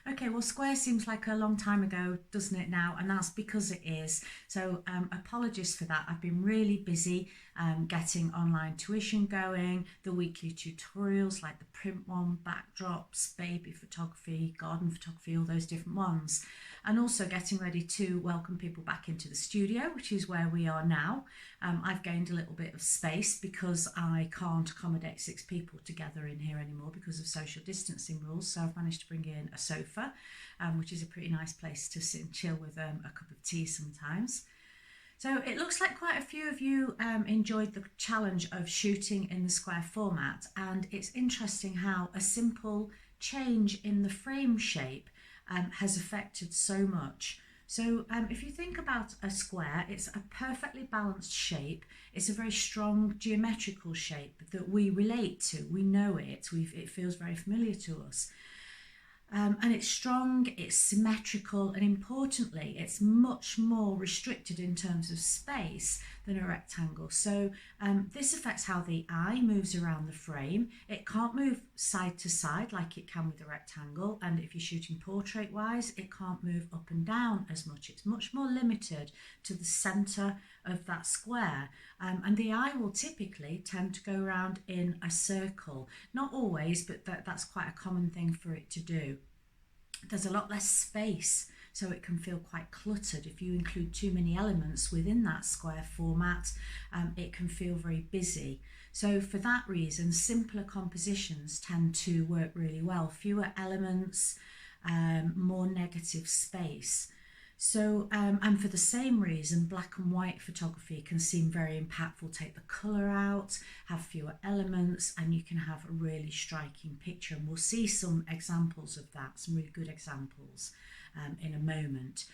Okay, well, square seems like a long time ago, doesn't it now? And that's because it is. So, apologies for that. I've been really busy getting online tuition going, the weekly tutorials like the print one, backdrops, baby photography, garden photography, all those different ones. And also getting ready to welcome people back into the studio, which is where we are now. I've gained a little bit of space because I can't accommodate 6 people together in here anymore because of social distancing rules. So I've managed to bring in a sofa, which is a pretty nice place to sit and chill with a cup of tea sometimes. So it looks like quite a few of you enjoyed the challenge of shooting in the square format, and it's interesting how a simple change in the frame shape has affected so much. So if you think about a square, it's a perfectly balanced shape. It's a very strong geometrical shape that we relate to. We know it. It feels very familiar to us. And it's strong, it's symmetrical, and importantly, it's much more restricted in terms of space than a rectangle. So this affects how the eye moves around the frame. It can't move side to side like it can with a rectangle, and if you're shooting portrait wise, it can't move up and down as much. It's much more limited to the centre of that square, and the eye will typically tend to go around in a circle. Not always, but that's quite a common thing for it to do. There's a lot less space, so it can feel quite cluttered. If you include too many elements within that square format, it can feel very busy. So for that reason, simpler compositions tend to work really well. Fewer elements, more negative space. So, and for the same reason, black and white photography can seem very impactful. Take the colour out, have fewer elements, and you can have a really striking picture. And we'll see some examples of that, some really good examples in a moment.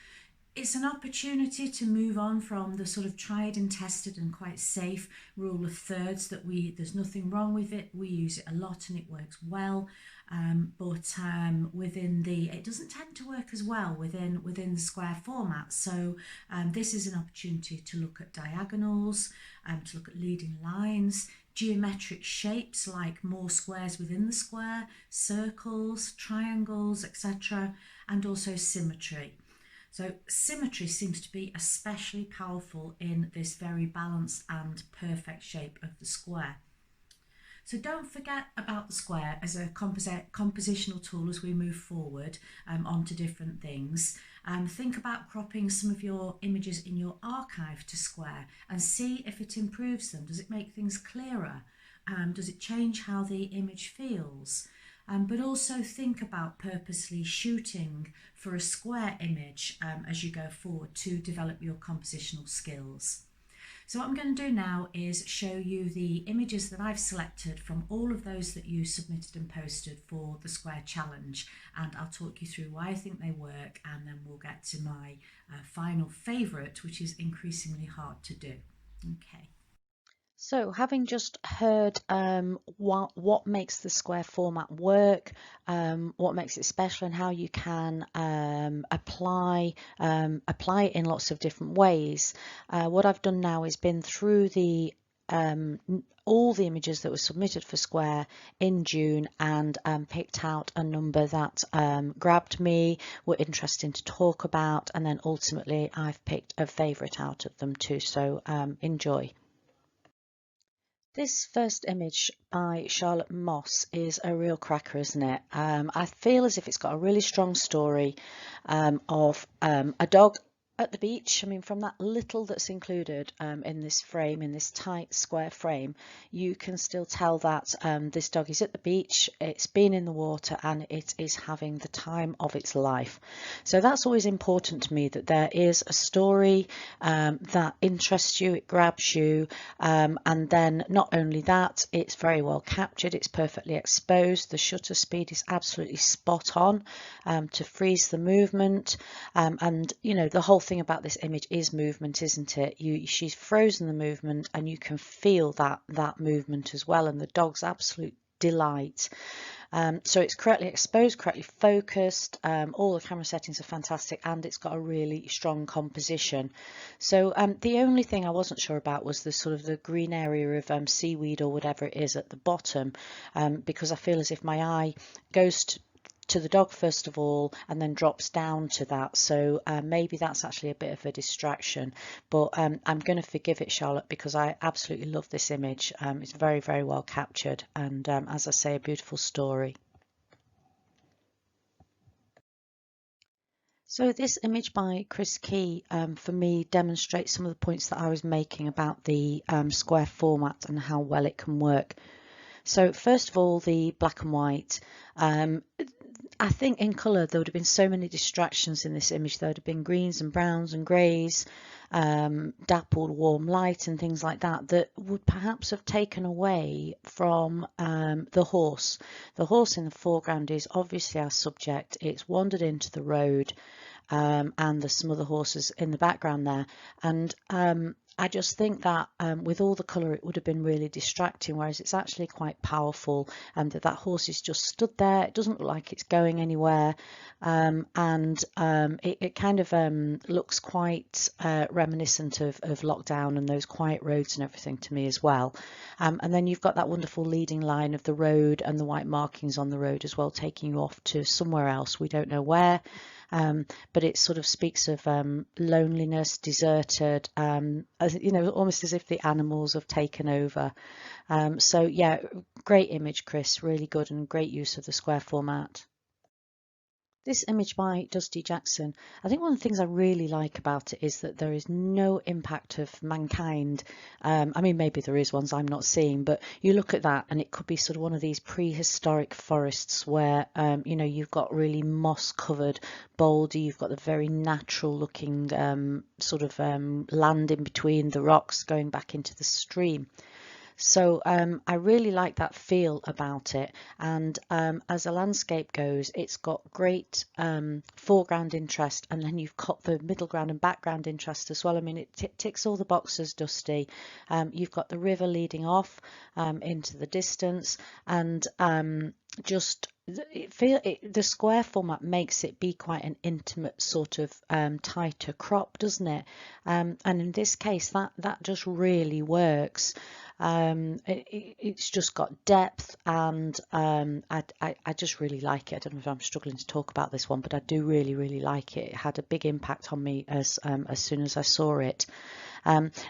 It's an opportunity to move on from the sort of tried and tested and quite safe rule of thirds that there's nothing wrong with it. We use it a lot and it works well. But within it doesn't tend to work as well within the square format. So this is an opportunity to look at diagonals, to look at leading lines, geometric shapes like more squares within the square, circles, triangles, etc., and also symmetry. So symmetry seems to be especially powerful in this very balanced and perfect shape of the square. So don't forget about the square as a compositional tool as we move forward onto different things. Think about cropping some of your images in your archive to square and see if it improves them. Does it make things clearer? Does it change how the image feels? But also think about purposely shooting for a square image as you go forward to develop your compositional skills. So what I'm going to do now is show you the images that I've selected from all of those that you submitted and posted for the Square Challenge, and I'll talk you through why I think they work, and then we'll get to my final favourite, which is increasingly hard to do. Okay. So, having just heard what makes the square format work, what makes it special, and how you can apply it in lots of different ways, what I've done now is been through all the images that were submitted for Square in June and picked out a number that grabbed me, were interesting to talk about, and then ultimately I've picked a favourite out of them too. So enjoy. This first image by Charlotte Moss is a real cracker, isn't it? I feel as if it's got a really strong story of a dog at the beach. I mean, from that little that's included in this frame, in this tight square frame, you can still tell that this dog is at the beach, it's been in the water, and it is having the time of its life. So that's always important to me, that there is a story that interests you, it grabs you, and then not only that, it's very well captured, it's perfectly exposed, the shutter speed is absolutely spot on to freeze the movement, and you know, the whole thing about this image is movement, isn't it? She's frozen the movement, and you can feel that movement as well, and the dog's absolute delight. So it's correctly exposed, correctly focused, all the camera settings are fantastic, and it's got a really strong composition. So the only thing I wasn't sure about was the sort of the green area of seaweed or whatever it is at the bottom, because I feel as if my eye goes to the dog first of all, and then drops down to that. So maybe that's actually a bit of a distraction, but I'm going to forgive it, Charlotte, because I absolutely love this image. It's very, very well captured, and as I say, a beautiful story. So this image by Chris Key for me demonstrates some of the points that I was making about the square format and how well it can work. So first of all, the black and white. I think in colour there would have been so many distractions in this image. There would have been greens and browns and greys, dappled warm light and things like that, that would perhaps have taken away from the horse. The horse in the foreground is obviously our subject. It's wandered into the road, and there's some other horses in the background there. And I just think that with all the colour it would have been really distracting, whereas it's actually quite powerful, and that horse is just stood there. It doesn't look like it's going anywhere, and it kind of looks quite reminiscent of lockdown and those quiet roads and everything to me as well. And then you've got that wonderful leading line of the road and the white markings on the road as well, taking you off to somewhere else. We don't know where. But it sort of speaks of loneliness, deserted, as, you know, almost as if the animals have taken over. So yeah, great image, Chris, really good, and great use of the square format. This image by Dusty Jackson, I think one of the things I really like about it is that there is no impact of mankind. I mean, maybe there is ones I'm not seeing, but you look at that and it could be sort of one of these prehistoric forests where, you know, you've got really moss covered boulder, you've got the very natural looking sort of land in between the rocks going back into the stream. So I really like that feel about it, and as a landscape goes, it's got great foreground interest, and then you've got the middle ground and background interest as well. I mean, it ticks all the boxes, Dusty. You've got the river leading off into the distance, and just the square format makes it be quite an intimate sort of tighter crop, doesn't it? And in this case, that just really works. It's just got depth, and I just really like it. I don't know if I'm struggling to talk about this one, but I do really like it. It had a big impact on me as soon as I saw it.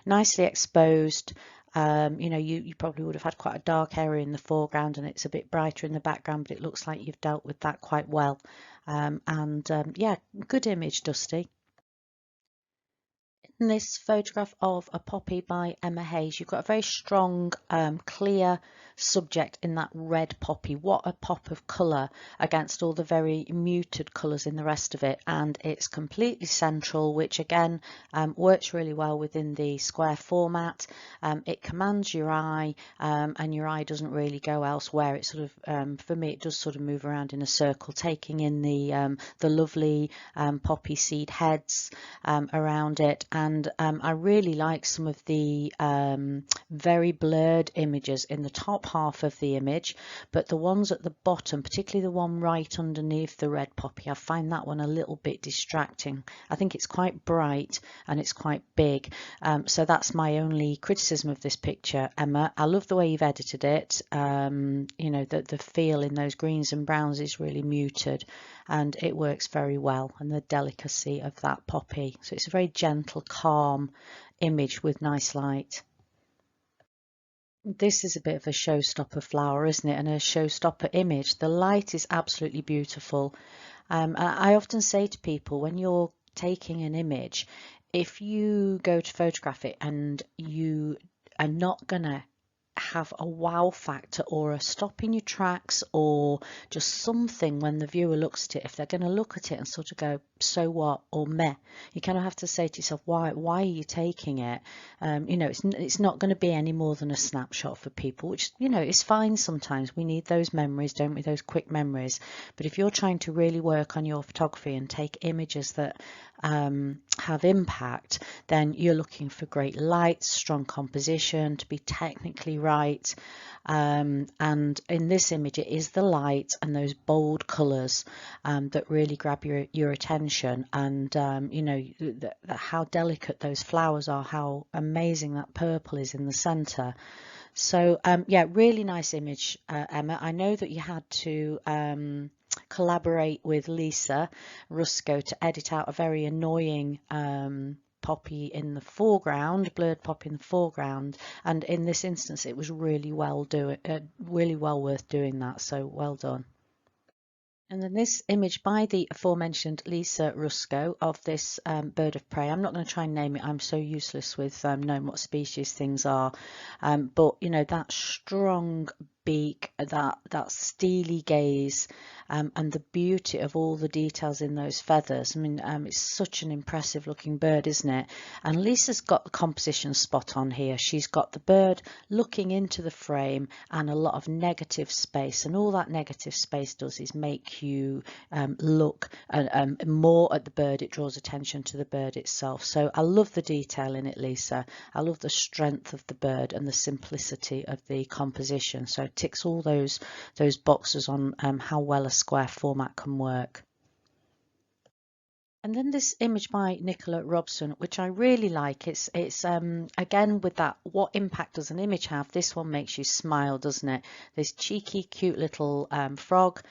Nicely exposed. You know, you probably would have had quite a dark area in the foreground and it's a bit brighter in the background, but it looks like you've dealt with that quite well. Yeah, good image, Dusty. In this photograph of a poppy by Emma Hayes, you've got a very strong, clear subject in that red poppy. What a pop of colour against all the very muted colours in the rest of it, and it's completely central, which again works really well within the square format. It commands your eye, and your eye doesn't really go elsewhere. It sort of, for me, it does sort of move around in a circle, taking in the lovely poppy seed heads around it. And I really like some of the very blurred images in the top half of the image, but the ones at the bottom, particularly the one right underneath the red poppy, I find that one a little bit distracting. I think it's quite bright and it's quite big, so that's my only criticism of this picture, Emma. I love the way you've edited it. You know, the feel in those greens and browns is really muted, and it works very well, and the delicacy of that poppy. So it's a very gentle, calm image with nice light. This is a bit of a showstopper flower, isn't it? And a showstopper image. The light is absolutely beautiful. I often say to people, when you're taking an image, if you go to photograph it and you are not gonna have a wow factor or a stop in your tracks or just something when the viewer looks at it, if they're going to look at it and sort of go, so what, or meh, you kind of have to say to yourself, why are you taking it? You know, it's not going to be any more than a snapshot for people, which, you know, is fine. Sometimes we need those memories, don't we, those quick memories. But if you're trying to really work on your photography and take images that have impact, then you're looking for great light, strong composition, to be technically right. And in this image, it is the light and those bold colours that really grab your attention, and you know, how delicate those flowers are, how amazing that purple is in the centre. So yeah, really nice image, Emma. I know that you had to collaborate with Lisa Rusco to edit out a very annoying poppy in the foreground, blurred poppy in the foreground, and in this instance it was really really well worth doing that, so well done. And then this image by the aforementioned Lisa Rusco of this bird of prey. I'm not going to try and name it. I'm so useless with knowing what species things are. But, you know, that strong beak, that steely gaze, and the beauty of all the details in those feathers. I mean, it's such an impressive looking bird, isn't it? And Lisa's got the composition spot on here. She's got the bird looking into the frame and a lot of negative space, and all that negative space does is make you look more at the bird. It draws attention to the bird itself. So I love the detail in it, Lisa. I love the strength of the bird and the simplicity of the composition. So it ticks all those boxes on how well a square format can work. And then this image by Nicola Robson, which I really like. It's again with that, what impact does an image have? This one makes you smile, doesn't it? This cheeky, cute little frog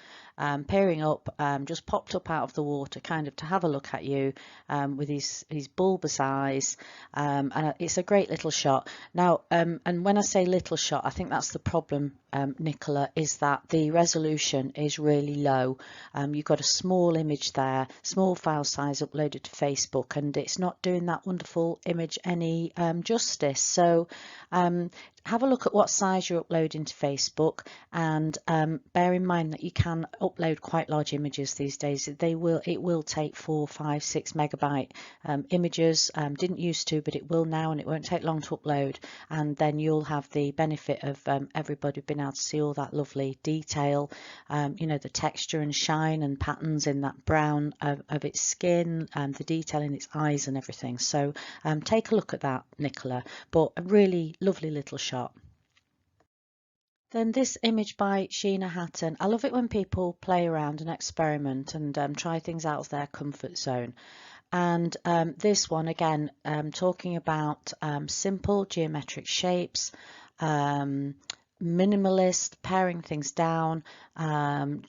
peering up, just popped up out of the water, kind of to have a look at you with his bulbous eyes, and it's a great little shot. Now, and when I say little shot, I think that's the problem, Nicola, is that the resolution is really low. You've got a small image there, small file size uploaded to Facebook, and it's not doing that wonderful image any justice. So have a look at what size you're uploading to Facebook, and bear in mind that you can upload quite large images these days. It will take 4, 5, 6 megabyte images. Didn't used to, but it will now, and it won't take long to upload. And then you'll have the benefit of everybody being able to see all that lovely detail, you know, the texture and shine and patterns in that brown of its skin, and the detail in its eyes and everything. So take a look at that, Nicola. But a really lovely little shot. Then this image by Sheena Hatton. I love it when people play around and experiment and try things out of their comfort zone. And this one again, talking about simple geometric shapes, minimalist, paring things down,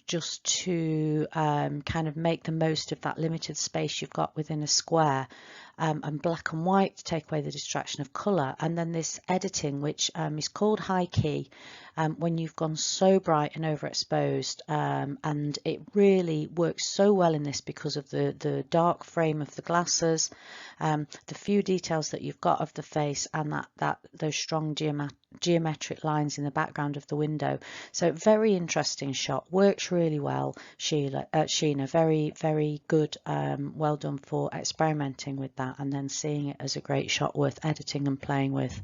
just to kind of make the most of that limited space you've got within a square, and black and white to take away the distraction of colour. And then this editing, which is called high key, when you've gone so bright and overexposed, and it really works so well in this because of the dark frame of the glasses, the few details that you've got of the face, and those strong geometric lines in the background of the window. So very interesting shot, works really well. Sheena, very, very good. Well done for experimenting with that and then seeing it as a great shot worth editing and playing with.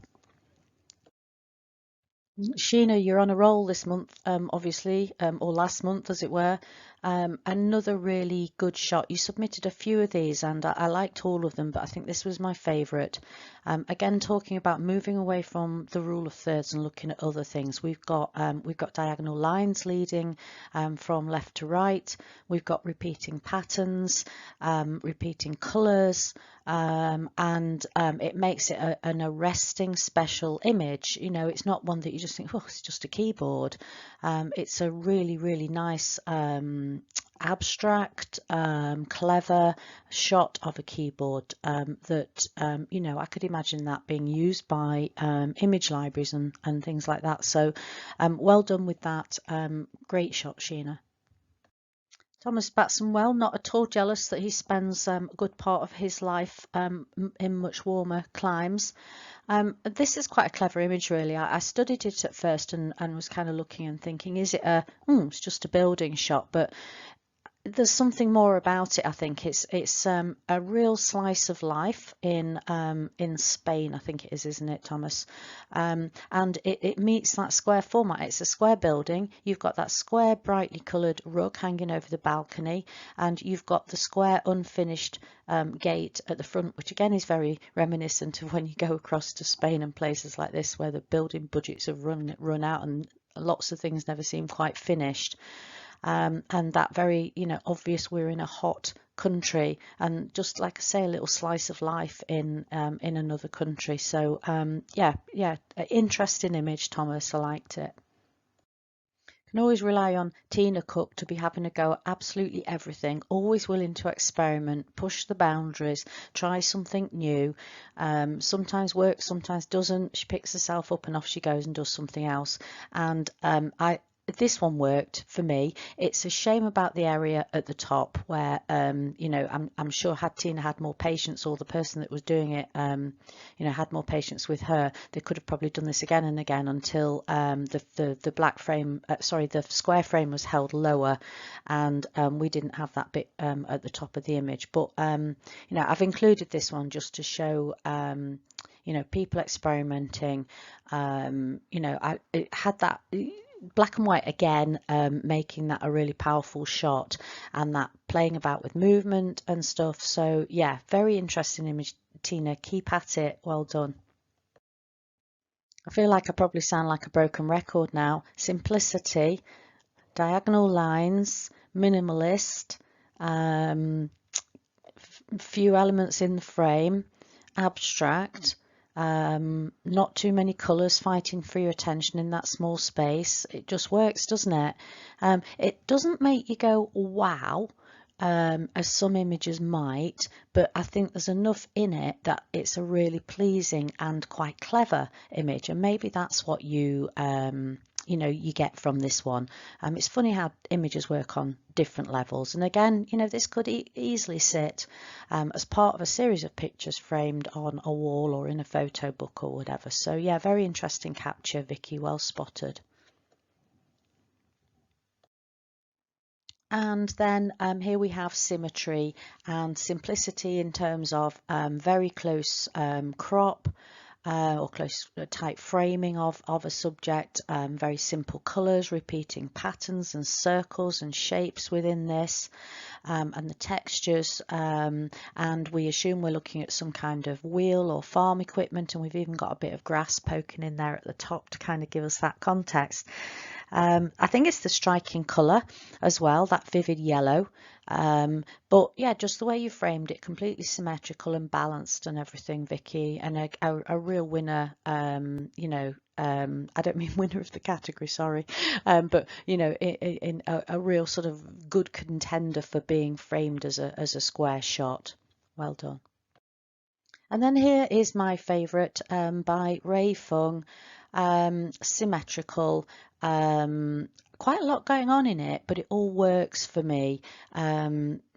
Sheena, you're on a roll this month, obviously, or last month as it were. Another really good shot. You submitted a few of these and I liked all of them, but I think this was my favourite. Again, talking about moving away from the rule of thirds and looking at other things. We've got diagonal lines leading from left to right. We've got repeating patterns, repeating colours, and it makes it an arresting special image. You know, it's not one that you just think, oh, it's just a keyboard. It's a really, really nice abstract, clever shot of a keyboard that, you know, I could imagine that being used by image libraries and things like that. So well done with that. Great shot, Sheena. Thomas Batsenwell, not at all jealous that he spends a good part of his life in much warmer climes. This is quite a clever image, really. I studied it at first and was kind of looking and thinking, is it it's just a building shot? But there's something more about it. I think it's a real slice of life in Spain, I think it is, isn't it, Thomas? And it meets that square format. It's a square building. You've got that square brightly coloured rug hanging over the balcony, and you've got the square unfinished gate at the front, which again is very reminiscent of when you go across to Spain and places like this where the building budgets have run out and lots of things never seem quite finished. And that very, you know, obvious we're in a hot country, and just like I say, a little slice of life in another country. So yeah, interesting image, Thomas. I liked it. Can always rely on Tina Cook to be having a go at absolutely everything, always willing to experiment, push the boundaries, try something new. Sometimes works, sometimes doesn't. She picks herself up and off she goes and does something else. And this one worked for me. It's a shame about the area at the top where, you know, I'm sure had Tina had more patience, or the person that was doing it, you know, had more patience with her, they could have probably done this again and again until the black frame, sorry, the square frame was held lower, and we didn't have that bit at the top of the image. But you know, I've included this one just to show you know, people experimenting. You know, it had that black and white again, making that a really powerful shot, and that playing about with movement and stuff. So yeah, very interesting image, Tina. Keep at it. Well done. I feel like I probably sound like a broken record now. Simplicity, diagonal lines, minimalist, few elements in the frame, abstract, not too many colours fighting for your attention in that small space. It just works, doesn't it? It doesn't make you go, wow, as some images might, but I think there's enough in it that it's a really pleasing and quite clever image, and maybe that's what you you know, you get from this one. It's funny how images work on different levels, and again, you know, this could easily sit as part of a series of pictures framed on a wall or in a photo book or whatever. So yeah, very interesting capture, Vicky, well spotted. And then here we have symmetry and simplicity in terms of very close crop, or close tight framing of a subject, very simple colours, repeating patterns and circles and shapes within this, and the textures, and we assume we're looking at some kind of wheel or farm equipment, and we've even got a bit of grass poking in there at the top to kind of give us that context. I think it's the striking colour as well, that vivid yellow. But yeah, just the way you framed it, completely symmetrical and balanced and everything, Vicky, and a real winner. You know, I don't mean winner of the category, sorry, but you know, in a real sort of good contender for being framed as a square shot. Well done. And then here is my favourite, by Ray Fung, symmetrical, quite a lot going on in it, but it all works for me,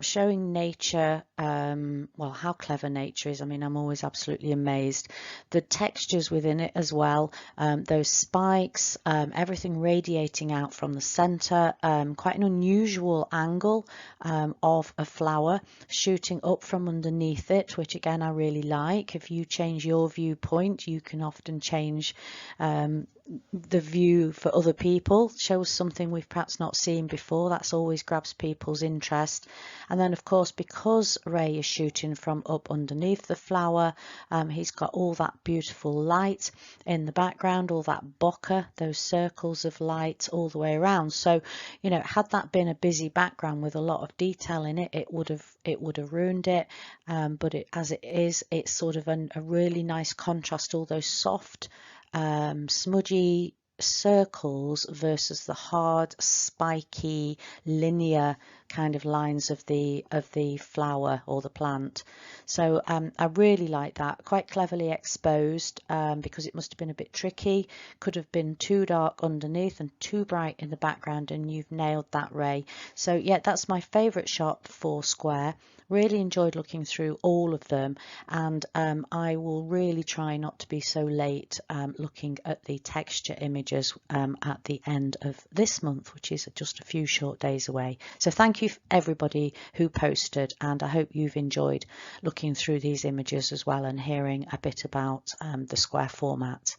showing nature, well, how clever nature is. I mean, I'm always absolutely amazed. The textures within it as well, those spikes, everything radiating out from the centre, quite an unusual angle of a flower shooting up from underneath it, which again I really like. If you change your viewpoint, you can often change the view for other people, shows something we've perhaps not seen before. That's always grabs people's interest. And then of course, because Ray is shooting from up underneath the flower, he's got all that beautiful light in the background, all that bokeh, those circles of light all the way around. So, you know, had that been a busy background with a lot of detail in it, it would have ruined it. But as it is, it's sort of a really nice contrast, all those soft, smudgy circles versus the hard, spiky, linear kind of lines of the flower or the plant. So I really like that. Quite cleverly exposed, because it must have been a bit tricky. Could have been too dark underneath and too bright in the background, and you've nailed that, Ray. So yeah, that's my favourite shot for Square. Really enjoyed looking through all of them, and I will really try not to be so late looking at the texture images at the end of this month, which is just a few short days away. So thank you everybody who posted, and I hope you've enjoyed looking through these images as well and hearing a bit about the Square format.